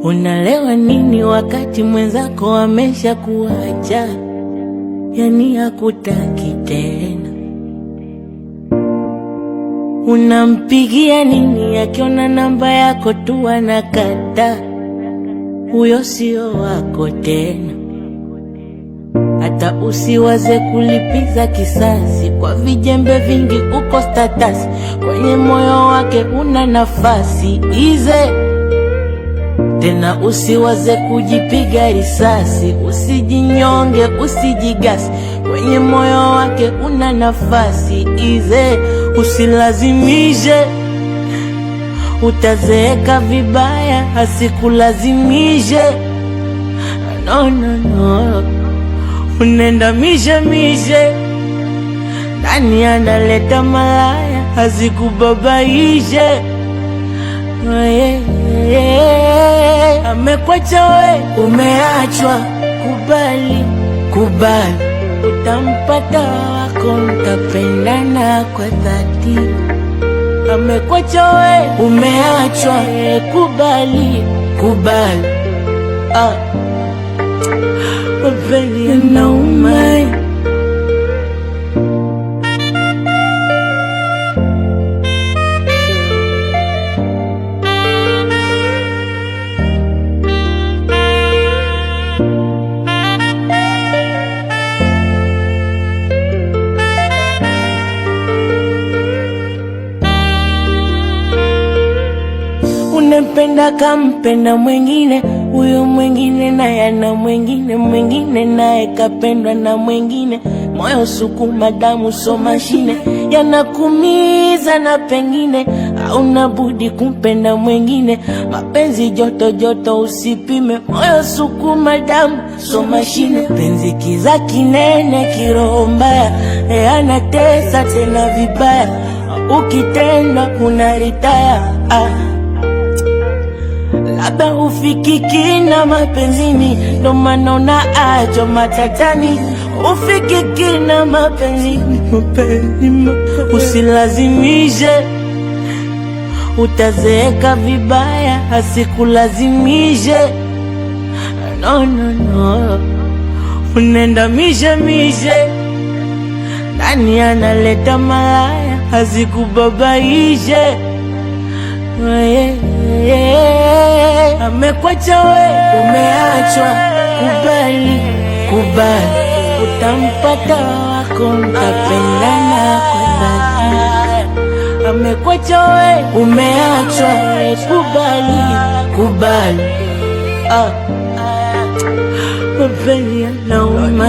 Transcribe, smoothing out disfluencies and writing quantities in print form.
Unalewa nini wakati mwenzako amesha kuacha? Yani hakutaki tena. Unampigia nini akiona namba yako tu anakata? Huyo sio wako tena. Hata usiwaze kulipiza kisasi kwa vijembe vingi uko status. Kwenye moyo wake una nafasi ize. Tena usiwaze kujipiga risasi. Usijinyonge, usijigasi. Kwenye moyo wake una nafasi ize. Usilazimishe, utazeeka vibaya. Asikulazimishe, no no no. Unenda mishe ndani analeta malaya. Asikubabaishe, amekwacha we, umeachwa. Kubali, kubali, utampata wako, mtapendana kwa dhati. Amekwacha we, umeachwa. Kubali, kubali, mapenzi yanauma. Unempenda kampenda mwengine, huyo mwengine naye ana mwengine, mwengine naye kapendwa na mwengine. Moyo sukuma damu so mashine, yanakumiza na pengine hauna budi kumpenda mwengine. Mapenzi joto joto usipime, moyo sukuma damu so mashine. Penzi kiza kinene kiroho mbaya, anatesa tena vibaya. Ukitenda unaritaya, labda ufikiki na mapenzini, ndo maana unaacho matatani. Ufikiki na mapenzini, usilazimishe, utazeeka vibaya. Asikulazimishe, no no no. Unenda mishe ndani analeta malaya. Asikubabaishe, amekwacha we, umeachwa. Kubali, kubali, utampata wako, mtapendana kwa dhati. Amekwacha we, umeachwa. Kubali, kubali, mapenzi yanauma.